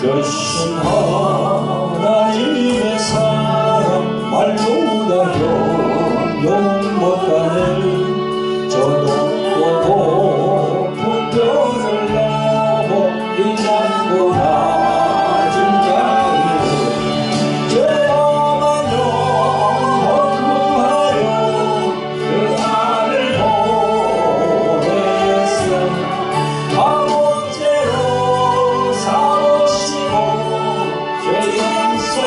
크신 하나님의 사랑 말로 다 형용 못하는 저 높고 높은 별을 넘어 이 낮고 낮은 강을 죄만 영원 구하여 그 아들 보냈음. 아버지로 사오시고 죄 용서하셨네.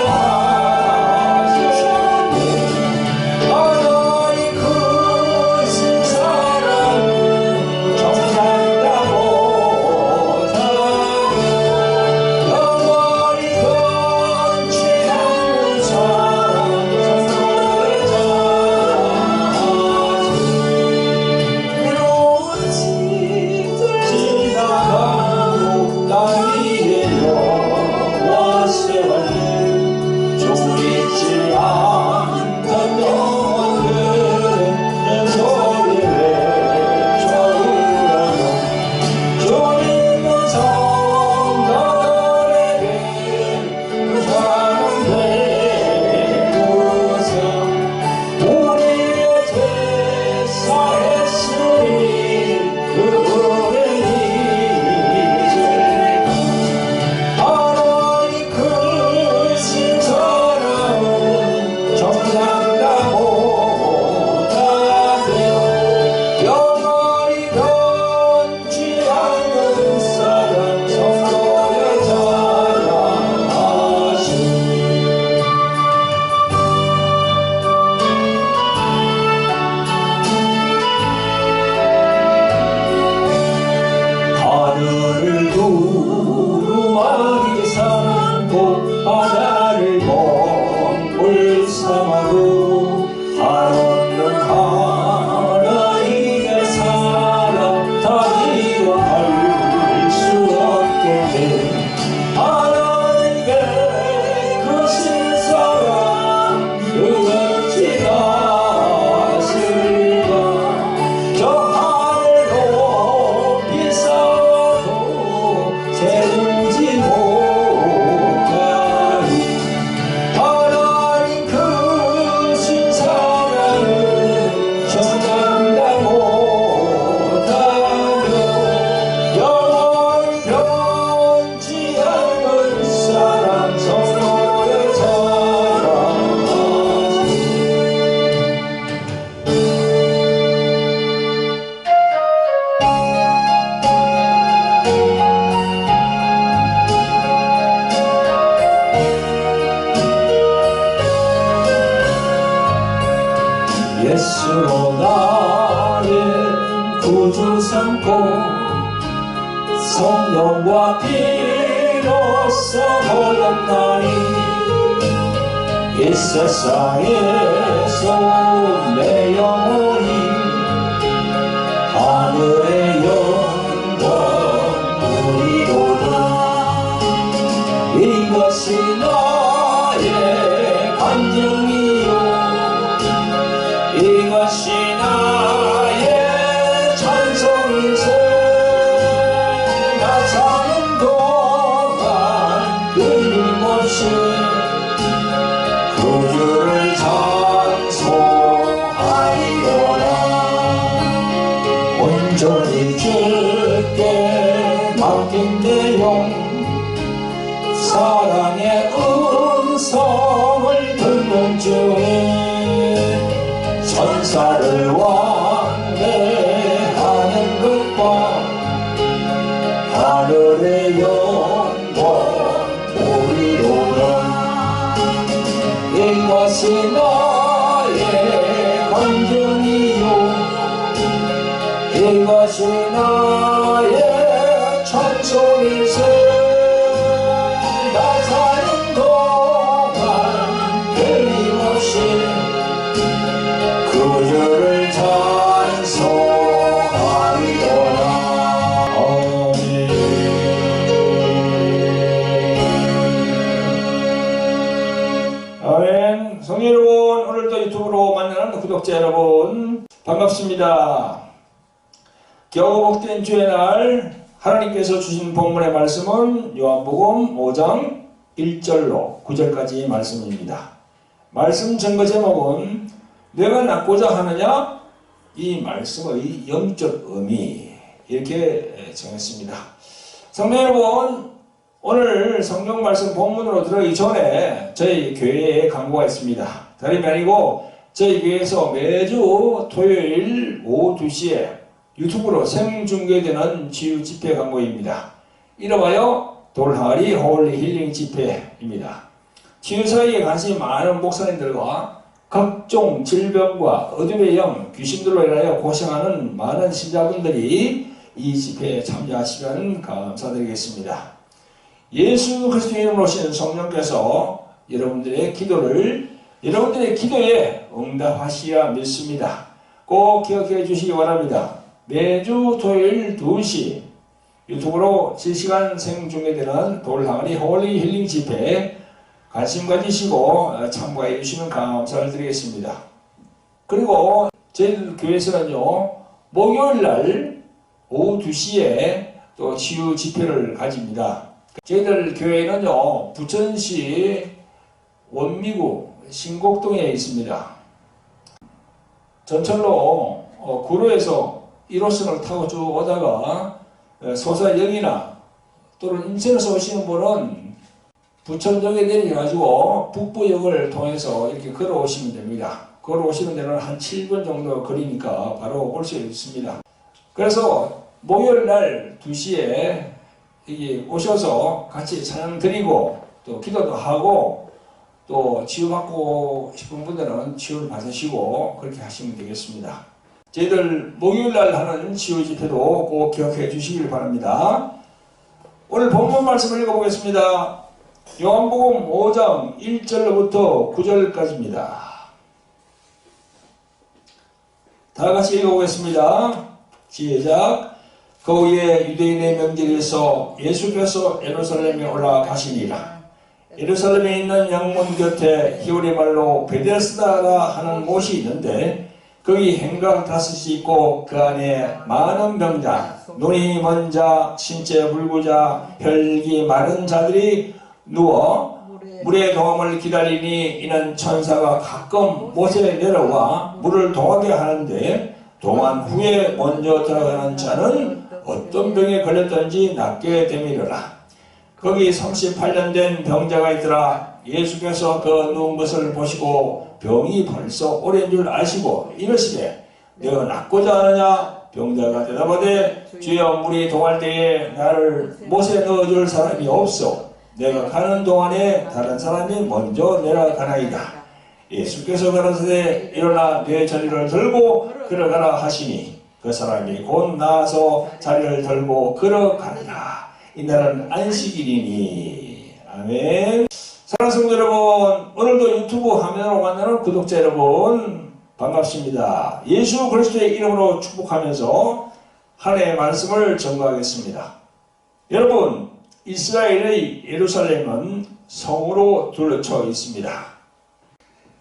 하나님 크신 사랑은 정상다 못하며 영원히 변치 않는 사랑 성도의 자식. 지나가고 땅 위에 영화 세월들 조리지 않던 영혼들은 내 소리 외쳐우라요. 졸리는 성도들에게 그 사랑 되고서 우리의 죄 사했으니 그분을 잊을까. 하나님 크신 사랑은 정상다 못하며 영원히 변치 않는 사랑 성도의 자랑하시. 하늘을 두루마리 삼고 바다를 먹물 삼아도 한없는 하나님의 사랑 다 이뤄할 수 없겠네. 하나님의 크신 사랑 어찌 가실까. 저 하늘 높이 쌓아도 세우지 못하리. 하나님 크신 사랑은 정당다 못하며 영원히 변치 않는 사랑 성도의 자랑하시. 예수로 나의 구주 삼고 성령과 피로써 거듭나니 이 세상에서 내 영혼이 하늘의 영광 누리도다. 이것이 나의 간증이요 이것이 나의 찬송일세. 나 사는 동안 끊임없이 구주를 찬송하리로다. 온전히 주께 맡긴 내 영 사랑의 음성을 듣는 중에 천사를 왕래하는 것과 하늘의 영광 보리로다. 이것이 나의 간증이요 이것이 나의 찬송일세. 나 사는 동안 끊임없이 구주를 찬송하리로다. 아멘. 아멘. 성도 여러분, 오늘도 유튜브로 만나는 구독자 여러분 반갑습니다. 겨우 복된 주의 날 하나님께서 주신 본문의 말씀은 요한복음 5장 1절로 9절까지의 말씀입니다. 말씀 전거 제목은 내가 낳고자 하느냐? 이 말씀의 영적 의미, 이렇게 정했습니다. 성도 여러분, 오늘 성경 말씀 본문으로 들어가기 전에 저희 교회에 광고가 있습니다. 다름이 아니고 저희 교회에서 매주 토요일 오후 2시에 유튜브로 생중계되는 치유 집회 광고입니다. 이름하여 돌항아리 홀리 힐링 집회입니다. 치유 사이에 관심이 많은 목사님들과 각종 질병과 어둠의 영, 귀신들로 인하여 고생하는 많은 신자분들이 이 집회에 참여하시면 감사드리겠습니다. 예수 그리스도의 이름으로 오신 성령께서 여러분들의 기도에 응답하시리라 믿습니다. 꼭 기억해 주시기 바랍니다. 매주 토요일 2시 유튜브로 실시간 생중계되는 돌항아리 홀리 힐링 집회에 관심 가지시고 참가해 주시면 감사를 드리겠습니다. 그리고 저희 교회에서는요, 목요일날 오후 2시에 또 치유 집회를 가집니다. 저희들 교회는요, 부천시 원미구 신곡동에 있습니다. 전철로 구로에서 1호선을 타고 쭉 오다가 소사역이나 또는 인천에서 오시는 분은 부천역에 내려가지고 북부역을 통해서 이렇게 걸어오시면 됩니다. 걸어오시는 데는 한 7분 정도 거리니까 바로 올 수 있습니다. 그래서 목요일날 2시에 오셔서 같이 찬양 드리고 또 기도도 하고 또 치유받고 싶은 분들은 치유를 받으시고 그렇게 하시면 되겠습니다. 저희들 목요일날 하는 치유 집회도 꼭 기억해 주시길 바랍니다. 오늘 본문 말씀을 읽어보겠습니다. 요한복음 5장 1절부터 9절까지입니다. 다같이 읽어보겠습니다. 시작. 그 후에 유대인의 명절에서 예수께서 예루살렘에 올라가시니라. 예루살렘에 있는 양문 곁에 히브리 말로 베데스다라 하는 못이 있는데 거기 행각 5이 있고 그 안에 많은 병자, 눈이 먼 자, 신체 불구자, 혈기 마른 자들이 누워 물의 동함을 기다리니 이는 천사가 가끔 못에 내려와 물을 동하게 하는데 동한 후에 먼저 들어가는 자는 어떤 병에 걸렸든지 낫게 되미르라. 거기 38년 된 병자가 있더라. 예수께서 그 누운 것을 보시고 병이 벌써 오래인 줄 아시고 이르시되 내가 낫고자 하느냐? 병자가 대답하되 주여 물이 동할 때에 나를 못에 넣어줄 사람이 없소. 내가 가는 동안에 다른 사람이 먼저 내려가나이다. 예수께서 가라사대 일어나 내 자리를 들고 걸어가라 하시니 그 사람이 곧 나아서 자리를 들고 걸어가니라. 이날은 안식일이니. 아멘. 사랑하는 성도 여러분, 오늘도 유튜브 화면으로 만나는 구독자 여러분 반갑습니다. 예수 그리스도의 이름으로 축복하면서 한 해의 말씀을 전가하겠습니다. 여러분, 이스라엘의 예루살렘은 성으로 둘러쳐 있습니다.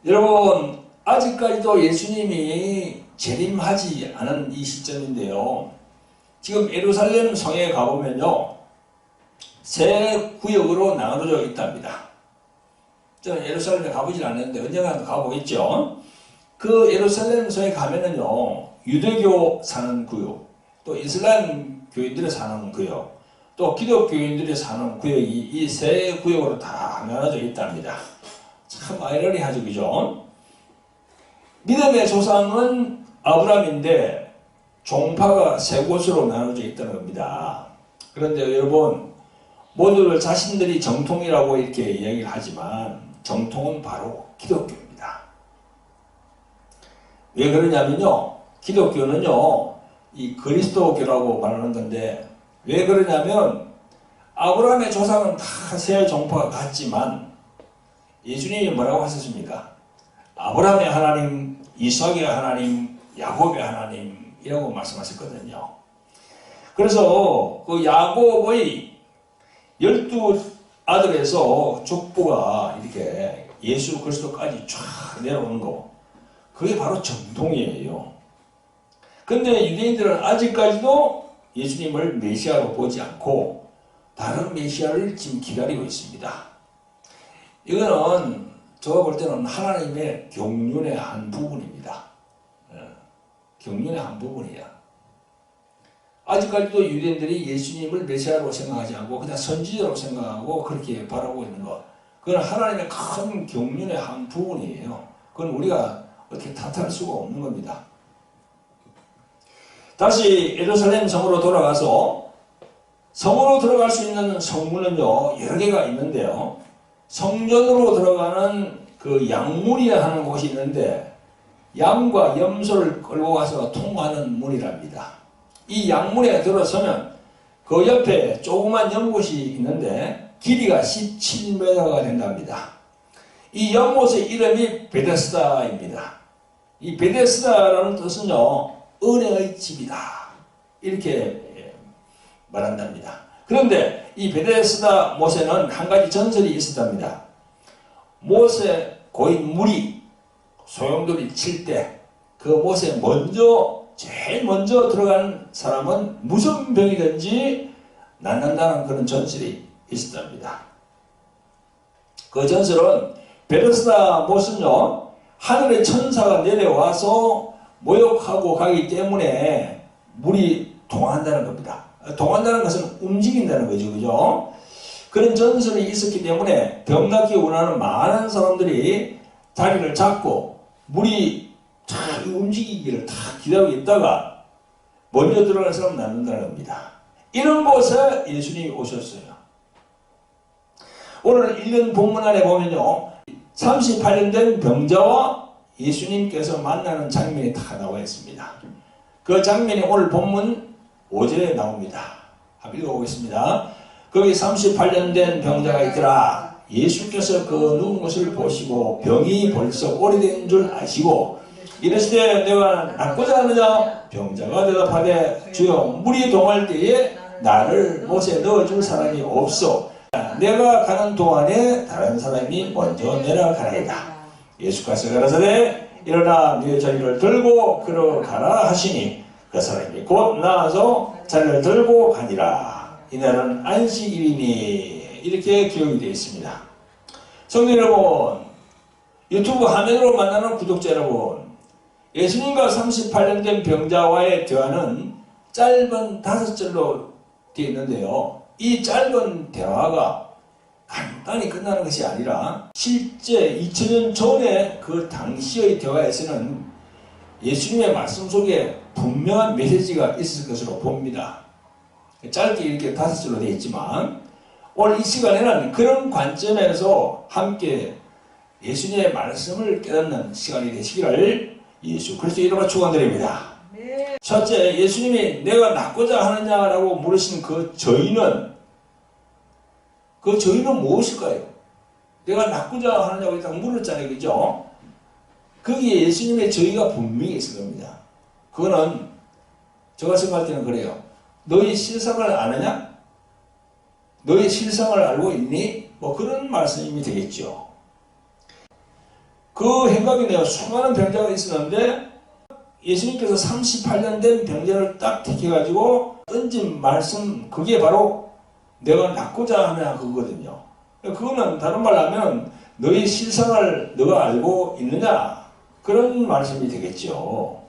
여러분, 아직까지도 예수님이 재림하지 않은 이 시점인데요. 지금 예루살렘 성에 가보면요, 세 구역으로 나눠져 있답니다. 저는 예루살렘에 가보질 않았는데 언젠가 가보겠죠. 그 예루살렘 성에 가면은요, 유대교 사는 구역, 또 이슬람 교인들이 사는 구역, 또 기독교인들이 사는 구역이 이 세 구역으로 다 나눠져 있답니다. 참 아이러니하죠, 그죠? 믿음의 조상은 아브라함인데 종파가 세 곳으로 나눠져 있다는 겁니다. 그런데 여러분, 모두들 자신들이 정통이라고 이렇게 이야기를 하지만 정통은 바로 기독교입니다. 왜 그러냐면요, 기독교는요, 이 그리스도교라고 말하는 건데 왜 그러냐면 아브라함의 조상은 다 세 종파가 같지만 예수님이 뭐라고 하셨습니까? 아브라함의 하나님, 이삭의 하나님, 야곱의 하나님이라고 말씀하셨거든요. 그래서 그 야곱의 12아들에서 족보가 이렇게 예수 그리스도까지 쫙 내려오는 거, 그게 바로 정통이에요. 근데 유대인들은 아직까지도 예수님을 메시아로 보지 않고 다른 메시아를 지금 기다리고 있습니다. 이거는 제가 볼 때는 하나님의 경륜의 한 부분입니다. 경륜의 한 부분이야. 아직까지도 유대인들이 예수님을 메시아로 생각하지 않고 그냥 선지자로 생각하고 그렇게 바라보고 있는 것. 그건 하나님의 큰 경륜의 한 부분이에요. 그건 우리가 어떻게 탓할 수가 없는 겁니다. 다시 예루살렘 성으로 돌아가서 성으로 들어갈 수 있는 성문은요 여러 개가 있는데요. 성전으로 들어가는 그 양문이라 하는 곳이 있는데 양과 염소를 끌고 가서 통과하는 문이랍니다. 이 양문에 들어서면 그 옆에 조그만 연못이 있는데 길이가 17m가 된답니다. 이 연못의 이름이 베데스다입니다. 이 베데스다라는 뜻은요 은혜의 집이다 이렇게 말한답니다. 그런데 이 베데스다 못에는 한 가지 전설이 있었답니다. 못에 고인 물이 소용돌이 칠 때 그 못에 제일 먼저 들어간 사람은 무슨 병이든지 낫는다는 그런 전설이 있었답니다. 그 전설은 베데스다 못은요 하늘의 천사가 내려와서 모욕하고 가기 때문에 물이 동한다는 겁니다. 동한다는 것은 움직인다는 거죠. 그죠? 그런 전설이 있었기 때문에 병 낫기 원하는 많은 사람들이 다리를 잡고 물이 잘 움직이기를 다 기다리고 있다가 먼저 들어갈 사람 낫는다는 겁니다. 이런 곳에 예수님이 오셨어요. 오늘 읽은 본문 안에 보면요 38년 된 병자와 예수님께서 만나는 장면이 다 나와 있습니다. 그 장면이 오늘 본문 5절에 나옵니다. 한번 읽어보겠습니다. 거기 38년 된 병자가 있더라. 예수께서 그 누운 것을 보시고 병이 벌써 오래된 줄 아시고 이르시되 내가 낫고자 하느냐? 병자가 대답하되 주여 물이 동할 때에 나를 못에 넣어줄 사람이 없소. 내가 가는 동안에 다른 사람이 먼저 내려가나이다. 예수께서 가라사대 일어나 네 자리를 들고 걸어가라 하시니 그 사람이 곧 나와서 자리를 들고 가니라. 이날은 안식일이니 이렇게 기록이 되어 있습니다. 성도 여러분, 유튜브 화면으로 만나는 구독자 여러분, 예수님과 38년 된 병자와의 대화는 짧은 5절로 되어 있는데요. 이 짧은 대화가 간단히 끝나는 것이 아니라 실제 2000년 전에 그 당시의 대화에서는 예수님의 말씀 속에 분명한 메시지가 있을 것으로 봅니다. 짧게 이렇게 5절로 되어 있지만 오늘 이 시간에는 그런 관점에서 함께 예수님의 말씀을 깨닫는 시간이 되시기를 예수 그리스도의 이름으로 축원드립니다. 첫째, 예수님이 내가 낫고자 하느냐라고 물으신 그 저희는 무엇일까요? 내가 낫고자 하느냐고 딱 물었잖아요. 그죠? 거기에 예수님의 저희가 분명히 있을 겁니다. 그거는 제가 생각할 때는 그래요. 너희 실상을 아느냐? 너희 실상을 알고 있니? 뭐 그런 말씀이 되겠죠. 그 행각이네요. 수많은 병자가 있었는데 예수님께서 38년 된 병자를 딱 택해가지고 던진 말씀, 그게 바로 내가 낫고자 하냐 그거거든요. 그거는 다른 말로 하면 너희 실상을 너가 알고 있느냐 그런 말씀이 되겠죠.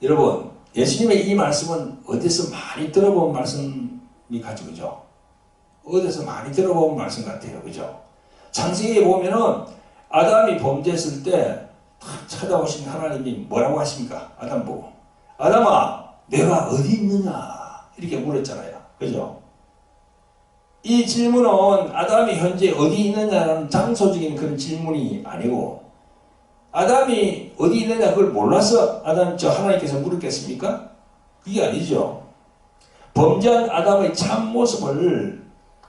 여러분, 예수님의 이 말씀은 어디서 많이 들어본 말씀이 가지고 그죠? 어디서 많이 들어본 말씀 같아요. 그죠? 창세기에 보면은 아담이 범죄했을 때 탁 찾아오신 하나님이 뭐라고 하십니까? 아담 보고 아담아 내가 어디 있느냐 이렇게 물었잖아요. 그죠? 이 질문은 아담이 현재 어디 있느냐는 장소적인 그런 질문이 아니고 아담이 어디 있느냐 그걸 몰라서 하나님께서 물었겠습니까? 그게 아니죠. 범죄한 아담의 참모습을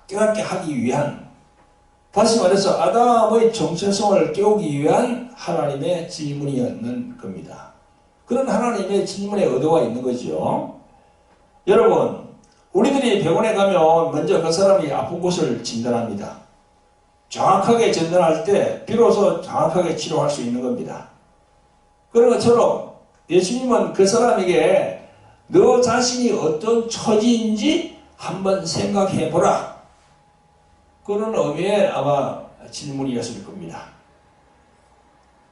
깨닫게 하기 위한, 다시 말해서 아담의 정체성을 깨우기 위한 하나님의 질문이었는 겁니다. 그런 하나님의 질문에 의도가 있는 거죠. 여러분, 우리들이 병원에 가면 먼저 그 사람이 아픈 곳을 진단합니다. 정확하게診断할 때 비로소 정확하게 치료할 수 있는 겁니다. 그런 것처럼 예수님은 그 사람에게 너 자신이 어떤 처지인지 한번 생각해 보라. 그런 의미의 아마 질문이었을 겁니다.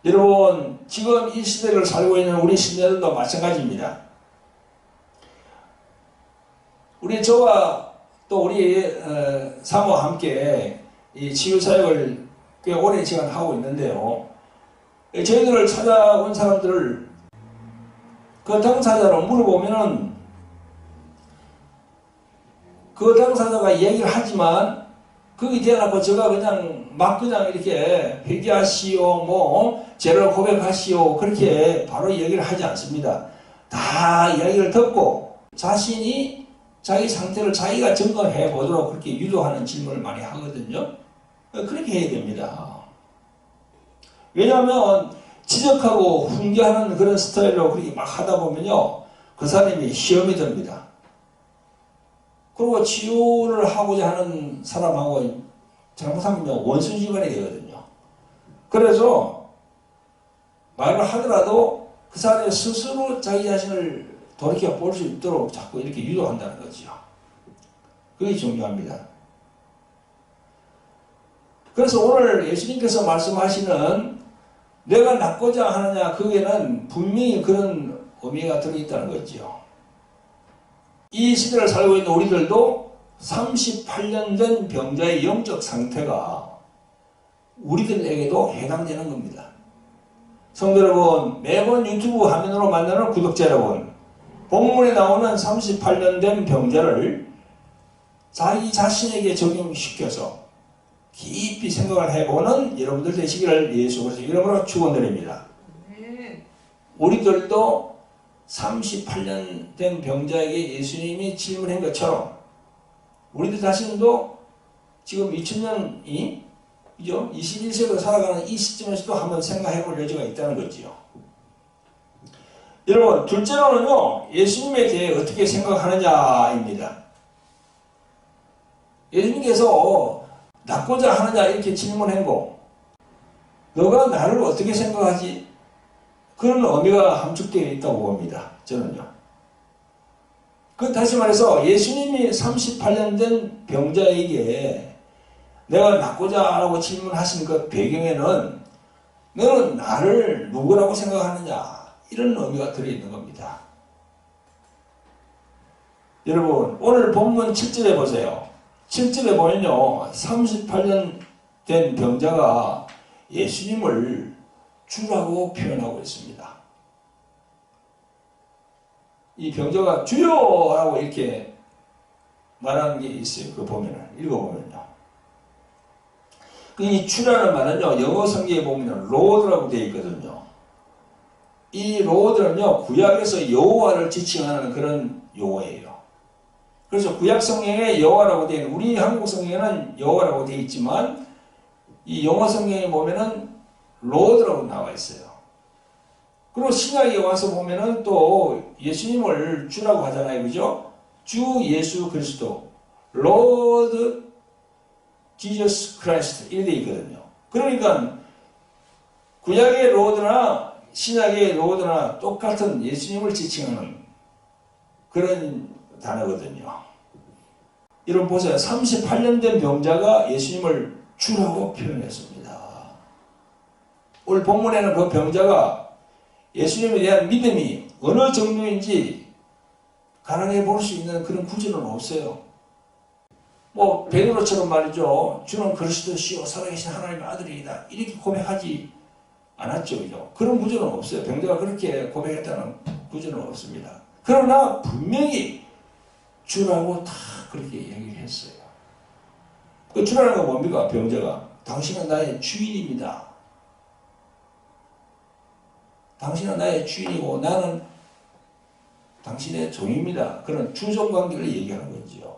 여러분, 지금 이 시대를 살고 있는 우리 시대들도 마찬가지입니다. 우리 저와 또 우리 사모와 함께 이 치유사역을 꽤 오랜 시간 하고 있는데요. 저희들을 찾아온 사람들을 그 당사자로 물어보면은 그 당사자가 얘기를 하지만 거기 대놓고 제가 그냥 이렇게 회개하시오, 죄를 고백하시오, 그렇게 바로 얘기를 하지 않습니다. 다 이야기를 듣고 자신이 자기 상태를 자기가 점검해 보도록 그렇게 유도하는 질문을 많이 하거든요. 그렇게 해야 됩니다. 왜냐하면 지적하고 훈계하는 그런 스타일로 그렇게 막 하다 보면요, 그 사람이 시험이 듭니다. 그리고 치유를 하고자 하는 사람하고 잘못하면 원수지간이 되거든요. 그래서 말을 하더라도 그 사람이 스스로 자기 자신을 돌이켜 볼 수 있도록 자꾸 이렇게 유도한다는 거죠. 그게 중요합니다. 그래서 오늘 예수님께서 말씀하시는 내가 낫고자 하느냐, 그게는 분명히 그런 의미가 들어있다는 거죠. 이 시대를 살고 있는 우리들도 38년 된 병자의 영적 상태가 우리들에게도 해당되는 겁니다. 성도 여러분, 매번 유튜브 화면으로 만나는 구독자 여러분, 본문에 나오는 38년 된 병자를 자기 자신에게 적용시켜서 깊이 생각을 해보는 여러분들 되시기를 예수 그리스도 이름으로 축원드립니다. 우리들도 38년 된 병자에게 예수님이 질문한 것처럼 우리들 자신도 지금 2000년이 21세기로 살아가는 이 시점에서도 한번 생각해 볼 여지가 있다는 거지요. 여러분, 둘째로는요, 예수님에 대해 어떻게 생각하느냐입니다. 예수님께서 낫고자 하느냐 이렇게 질문했고, 너가 나를 어떻게 생각하지? 그런 의미가 함축되어 있다고 봅니다. 저는요. 그 다시 말해서 예수님이 38년 된 병자에게 내가 낫고자 하라고 질문하신 그 배경에는 너는 나를 누구라고 생각하느냐, 이런 의미가 들어있는 겁니다. 여러분, 오늘 본문 7절에 보세요. 7절에 보면요, 38년 된 병자가 예수님을 주라고 표현하고 있습니다. 이 병자가 주여! 라고 이렇게 말하는 게 있어요. 그거 보면은, 읽어보면요. 이 주라는 말은요, 영어 성경에 보면 로드라고 되어 있거든요. 이 로드는요, 구약에서 여호와를 지칭하는 그런 용어예요. 그래서 구약 성경에 여호와라고 되어 있는, 우리 한국 성경에는 여호와라고 되어 있지만, 이 영어 성경에 보면은 로드라고 나와 있어요. 그리고 신약에 와서 보면은 또 예수님을 주라고 하잖아요. 그죠? 주 예수 그리스도. 로드 지저스 크라이스트. 이렇게 되어 있거든요. 그러니까 구약의 로드나 신약의 로드나 똑같은 예수님을 지칭하는 그런 단어거든요. 여러분 보세요. 38년 된 병자가 예수님을 주라고 표현했습니다. 오늘 본문에는 그 병자가 예수님에 대한 믿음이 어느 정도인지 가능해 볼 수 있는 그런 구절은 없어요. 베드로처럼 말이죠. 주는 그리스도시요 살아계신 하나님의 아들이다. 이렇게 고백하지 않았죠. 그죠? 그런 구절은 없어요. 병자가 그렇게 고백했다는 구절은 없습니다. 그러나 분명히 주라고 다 그렇게 얘기를 했어요. 그 주라는 건 뭡니까? 병자가 당신은 나의 주인입니다. 당신은 나의 주인이고 나는 당신의 종입니다. 그런 주종관계를 얘기하는 거죠.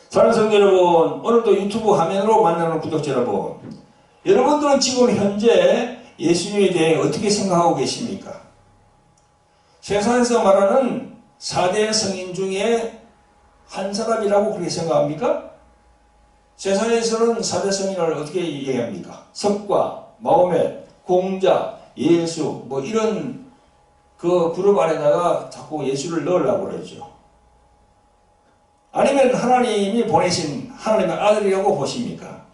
사랑하는 성도 여러분, 오늘도 유튜브 화면으로 만나는 구독자 여러분, 여러분들은 지금 현재 예수님에 대해 어떻게 생각하고 계십니까? 세상에서 말하는 4대 성인 중에 한 사람이라고 그렇게 생각합니까? 세상에서는 4대 성인을 어떻게 얘기합니까? 석과, 마호멧, 공자, 예수, 이런 그 그룹 안에다가 자꾸 예수를 넣으려고 그러죠. 아니면 하나님이 보내신 하나님의 아들이라고 보십니까?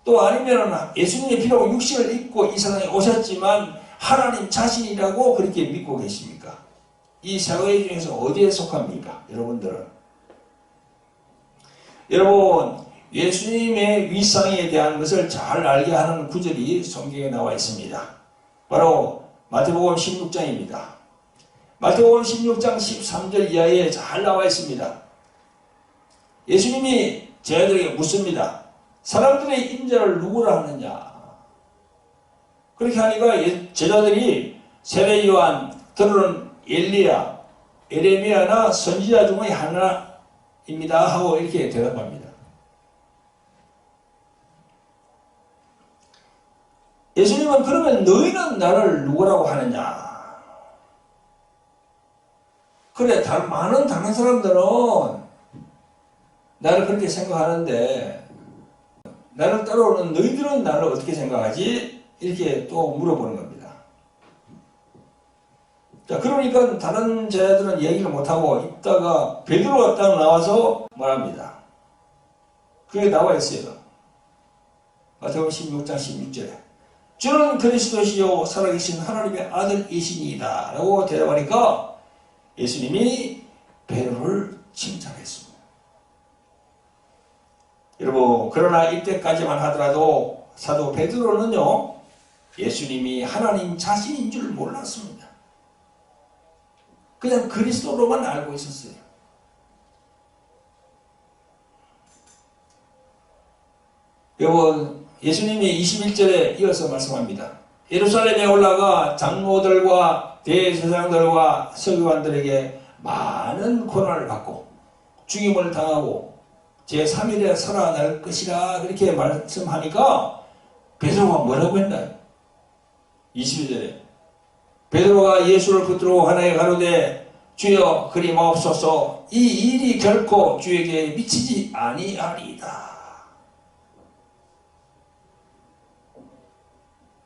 또 아니면 예수님이 비록 육신을 입고 이 세상에 오셨지만 하나님 자신이라고 그렇게 믿고 계십니까? 이 세 가지 중에서 어디에 속합니까? 여러분들은. 여러분, 예수님의 위상에 대한 것을 잘 알게 하는 구절이 성경에 나와 있습니다. 바로 마태복음 16장입니다. 마태복음 16장 13절 이하에 잘 나와 있습니다. 예수님이 제자들에게 묻습니다. 사람들의 임자를 누구라 하느냐? 그렇게 하니까 제자들이 세례 요한, 들어는 엘리야, 에레미야나 선지자 중의 하나입니다 하고 이렇게 대답합니다. 예수님은 그러면 너희는 나를 누구라고 하느냐? 그래, 많은 다른 사람들은 나를 그렇게 생각하는데 나를 따라오는 너희들은 나를 어떻게 생각하지? 이렇게 또 물어보는 겁니다. 자, 그러니까 다른 제자들은 얘기를 못하고 있다가 베드로가 딱 나와서 말합니다. 그게 나와 있어요. 마태복음 16장 16절에 주는 그리스도시요 살아계신 하나님의 아들이시니이다 라고 대답하니까 예수님이 베드로를 칭찬했습니다. 여러분, 그러나 이때까지만 하더라도 사도 베드로는요, 예수님이 하나님 자신인 줄 몰랐습니다. 그냥 그리스도로만 알고 있었어요. 여러분, 예수님이 21절에 이어서 말씀합니다. 예루살렘에 올라가 장로들과 대제사장들과 서기관들에게 많은 고난을 받고 죽임을 당하고 제3일에 살아날 것이라 그렇게 말씀하니까 베드로가 뭐라고 했나요? 22절에 베드로가 예수를 붙들고 하나에 가로되 주여 그리 마옵소서 이 일이 결코 주에게 미치지 아니하리이다.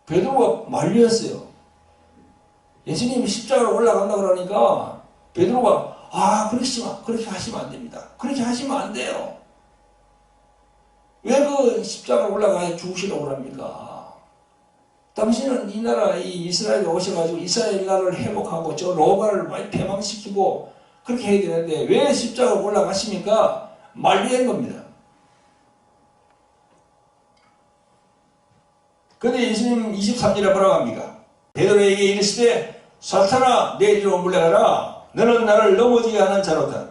베드로가 말렸어요. 예수님이 십자가로 올라간다 그러니까 베드로가 그렇게 하시면 안 됩니다. 그렇게 하시면 안 돼요. 왜 그 십자가로 올라가야 죽으시라고 합니까? 당신은 이 나라 이 이스라엘에 오셔가지고 이스라엘 나라를 회복하고 저 로마를 많이 패망시키고 그렇게 해야 되는데 왜 십자가로 올라가십니까? 말리는 겁니다. 근데 예수님 23절에 뭐라고 합니까? 베드로에게 이르시되 사탄아 내 뒤로 물러가라. 너는 나를 넘어지게 하는 자로다.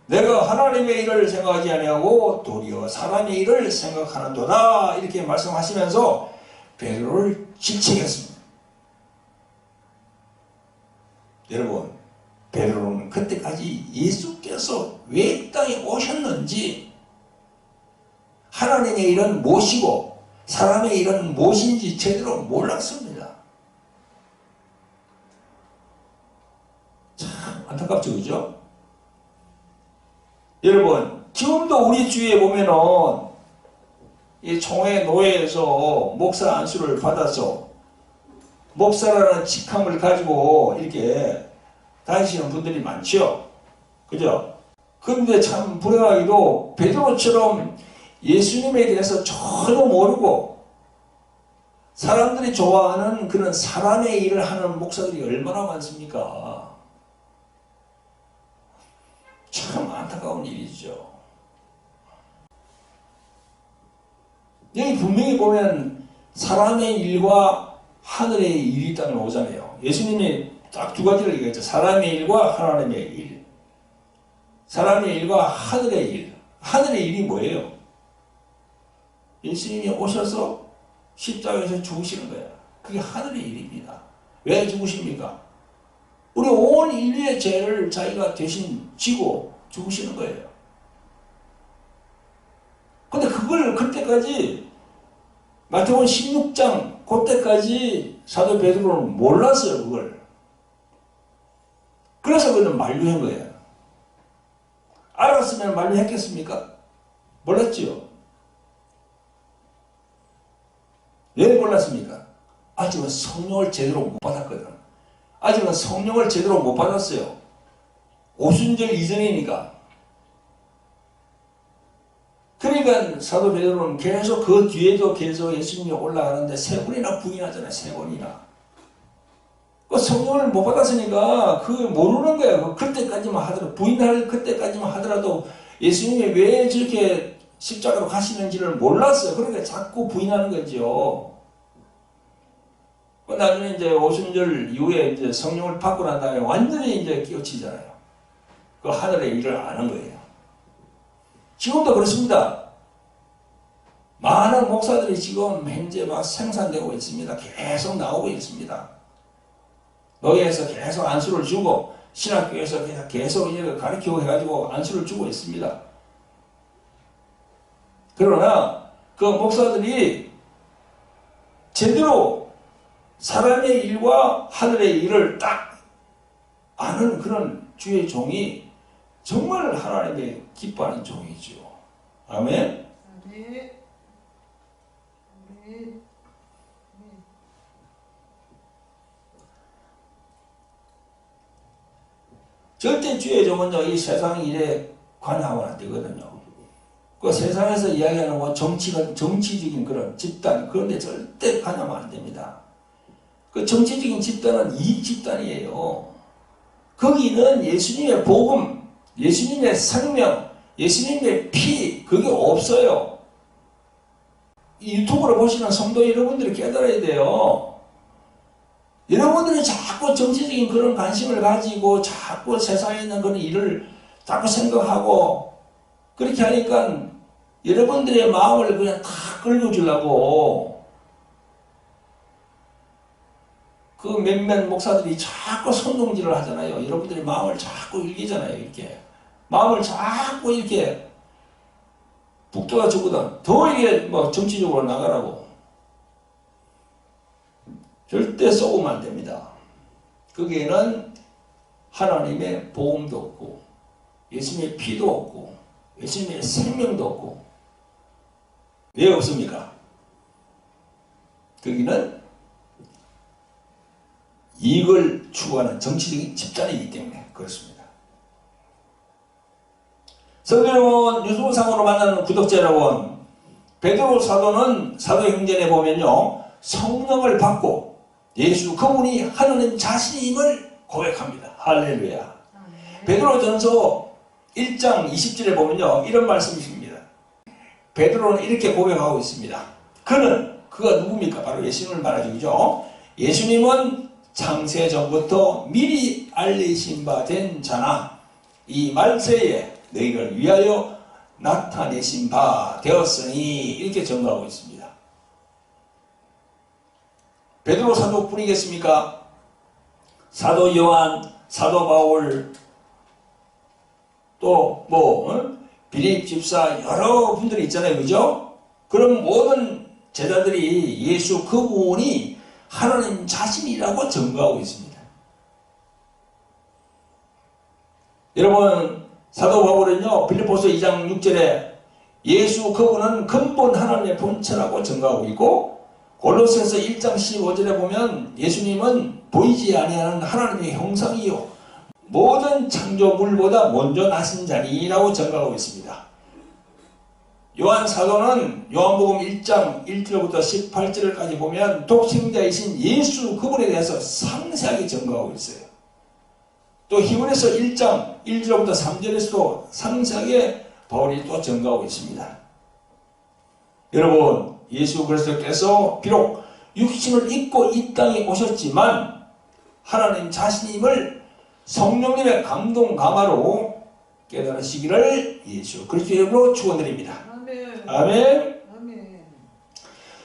내가 하나님의 일을 생각하지 아니하고 도리어 사람의 일을 생각하는도다. 이렇게 말씀하시면서 베드로를 질책했습니다. 여러분, 베드로는 그때까지 예수께서 왜 이 땅에 오셨는지 하나님의 일은 무엇이고 사람의 일은 무엇인지 제대로 몰랐습니다. 참 안타깝죠, 그죠? 여러분, 지금도 우리 주위에 보면은 이 총회 노회에서 목사 안수를 받아서 목사라는 직함을 가지고 이렇게 다니시는 분들이 많죠, 그죠? 그런데 참 불행하게도 베드로처럼 예수님에 대해서 전혀 모르고 사람들이 좋아하는 그런 사람의 일을 하는 목사들이 얼마나 많습니까? 참 안타까운 일이죠. 여기 분명히 보면 사람의 일과 하늘의 일이 있다는 오잖아요. 예수님이 딱 두 가지를 얘기했죠. 사람의 일과 하나님의 일. 사람의 일과 하늘의 일. 하늘의 일이 뭐예요? 예수님이 오셔서 십자가에서 죽으시는 거예요. 그게 하늘의 일입니다. 왜 죽으십니까? 우리 온 인류의 죄를 자기가 대신 지고 죽으시는 거예요. 근데 그걸 그때까지 마태복음 16장 그때까지 사도 베드로는 몰랐어요. 그걸. 그래서 그는 만류한 거예요. 알았으면 만류했겠습니까? 몰랐지요. 왜 몰랐습니까? 아직은 성령을 제대로 못 받았거든. 아직은 성령을 제대로 못 받았어요. 오순절 이전이니까. 그러니까 사도 베드로는 계속 그 뒤에도 계속 예수님이 올라가는데 3번이나 부인하잖아요. 3번이나. 그 성령을 못 받았으니까 그 모르는 거예요. 그때까지만 하더라도 부인할 그때까지만 하더라도 예수님이 왜 저렇게 십자가로 가시는지를 몰랐어요. 그러니까 자꾸 부인하는 거죠. 나중에 이제 오순절 이후에 이제 성령을 받고 난 다음에 완전히 이제 깨우치잖아요. 그 하늘의 일을 아는 거예요. 지금도 그렇습니다. 많은 목사들이 지금 현재 막 생산되고 있습니다. 계속 나오고 있습니다. 노예에서 계속 안수를 주고 신학교에서 계속 가르치고 해가지고 안수를 주고 있습니다. 그러나 그 목사들이 제대로 사람의 일과 하늘의 일을 딱 아는 그런 주의 종이 정말 하나님의 기뻐하는 종이죠. 아멘. 네. 네. 절대 주의 종은요, 이 세상 일에 관여하면 안 되거든요. 그 세상에서 이야기하는 뭐 정치적인 그런 집단, 그런데 절대 관여하면 안 됩니다. 그 정치적인 집단은 이익 집단이에요. 거기는 예수님의 복음, 예수님의 생명, 예수님의 피, 그게 없어요. 이 유튜브로 보시는 성도 여러분들이 깨달아야 돼요. 여러분들이 자꾸 정치적인 그런 관심을 가지고 자꾸 세상에 있는 그런 일을 자꾸 생각하고 그렇게 하니까 여러분들의 마음을 그냥 다 긁어주려고 그 몇몇 목사들이 자꾸 선동질을 하잖아요. 여러분들의 마음을 자꾸 일기잖아요. 이렇게 마음을 자꾸 이렇게 북돋아 주거든. 더 이게 뭐 정치적으로 나가라고. 절대 쏘면 안 됩니다. 거기에는 하나님의 보험도 없고 예수님의 피도 없고 예수님의 생명도 없고. 왜 없습니까? 거기는 이익을 추구하는 정치적인 집단이기 때문에 그렇습니다. 성도 여러분, 유튜브상으로 만나는 구독자 여러분, 베드로 사도는 사도행전에 보면요, 성령을 받고 예수 그분이 하나님 자신임을 고백합니다. 할렐루야. 베드로전서 1장 20절에 보면요, 이런 말씀이 있습니다. 베드로는 이렇게 고백하고 있습니다. 그가 누굽니까? 바로 예수님을 말해주죠. 예수님은 창세 전부터 미리 알리신 바 된 자나 이 말세에 너희를 위하여 나타내신 바 되었으니, 이렇게 증거하고 있습니다. 베드로 사도뿐이겠습니까? 사도 요한, 사도 바울, 또 빌립 집사 여러 분들이 있잖아요. 그죠? 그럼 모든 제자들이 예수 그분이 하나님 자신이라고 증거하고 있습니다. 여러분, 사도 바울은요, 빌립보서 2장 6절에 예수 그분은 근본 하나님의 본체라고 증거하고 있고, 골로새서 1장 15절에 보면 예수님은 보이지 아니하는 하나님의 형상이요 모든 창조물보다 먼저 나신 자니라고 증거하고 있습니다. 요한 사도는 요한복음 1장 1절부터 18절까지 보면 독생자이신 예수 그분에 대해서 상세하게 증거하고 있어요. 또 히브리서 1장 1절부터 3절에서도 상세하게 바울이 또 증거하고 있습니다. 여러분, 예수 그리스도께서 비록 육신을 입고 이 땅에 오셨지만 하나님 자신임을 성령님의 감동 감화로 깨달으시기를 예수 그리스도의 이름으로 축원드립니다. 아멘. 아멘. 아멘.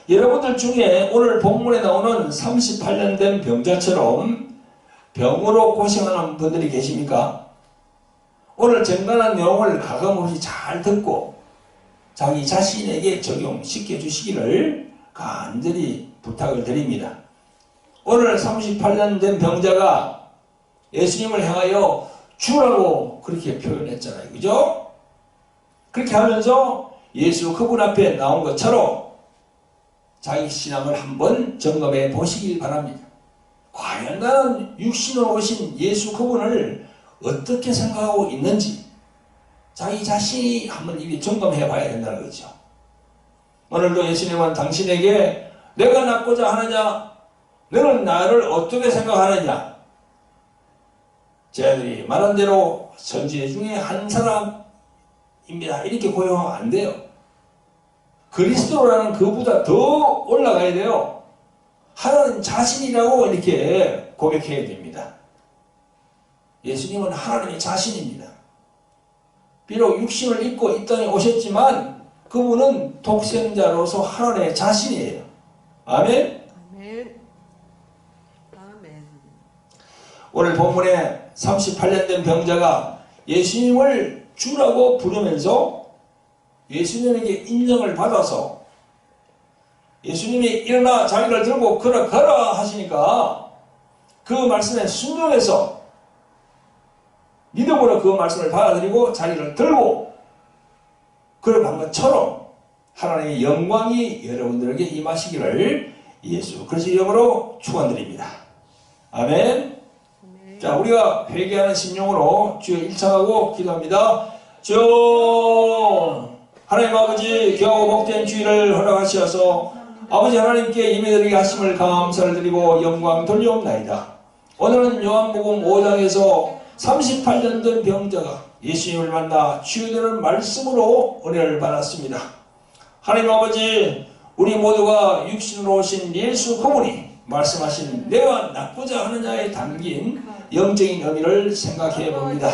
여러분들 중에 오늘 본문에 나오는 38년 된 병자처럼 병으로 고생하는 분들이 계십니까? 오늘 전간한 내용을 가감없이 잘 듣고 자기 자신에게 적용시켜 주시기를 간절히 부탁을 드립니다. 오늘 38년 된 병자가 예수님을 향하여 주라고 그렇게 표현했잖아요. 그죠? 그렇게 하면서 예수 그분 앞에 나온 것처럼 자기 신앙을 한번 점검해 보시길 바랍니다. 과연 나는 육신으로 오신 예수 그분을 어떻게 생각하고 있는지 자기 자신이 한번 이리 점검해 봐야 된다는 거죠. 오늘도 예수님은 당신에게 내가 낫고자 하느냐? 너는 나를 어떻게 생각하느냐? 저희들이 말한 대로 선지자 중에 한 사람입니다. 이렇게 고용하면 안 돼요. 그리스도라는 그보다 더 올라가야 돼요. 하나님 자신이라고 이렇게 고백해야 됩니다. 예수님은 하나님의 자신입니다. 비록 육신을 입고 이 땅에 오셨지만 그분은 독생자로서 하나님의 자신이에요. 아멘? 아멘. 아멘. 오늘 본문에 38년 된 병자가 예수님을 주라고 부르면서 예수님에게 인정을 받아서 예수님이 일어나 자기를 들고 걸어가라 하시니까 그 말씀에 순종해서 믿음으로 그 말씀을 받아들이고 자기를 들고 걸어간 것처럼 하나님의 영광이 여러분들에게 임하시기를 예수 그리스도의 이름으로 축원드립니다. 아멘. 자, 우리가 회개하는 심령으로 주여 일창하고 기도합니다. 주여 하나님 아버지 귀하고 복된 주일을 허락하시어서 아버지 하나님께 예배드리게 하심을 감사를 드리고 영광 돌려옵나이다. 오늘은 요한복음 5장에서 38년 된 병자가 예수님을 만나 치유되는 말씀으로 은혜를 받았습니다. 하나님 아버지 우리 모두가 육신으로 오신 예수 그분이 말씀하신 내가 낫고자 하느냐에 담긴 영적인 의미를 생각해 봅니다.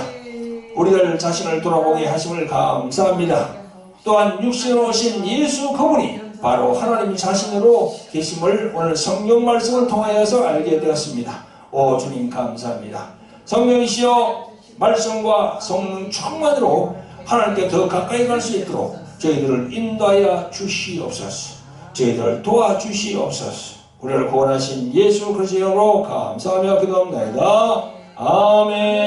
우리들 자신을 돌아보게 하심을 감사합니다. 또한 육신으로 오신 예수 그분이 바로 하나님 자신으로 계심을 오늘 성경 말씀을 통하여서 알게 되었습니다. 오 주님 감사합니다. 성령이시여 말씀과 성령 충만으로 하나님께 더 가까이 갈 수 있도록 저희들을 인도하여 주시옵소서. 저희들을 도와주시옵소서. 우리를 구원하신 예수 그리스도로 감사하며 기도합니다. 아멘.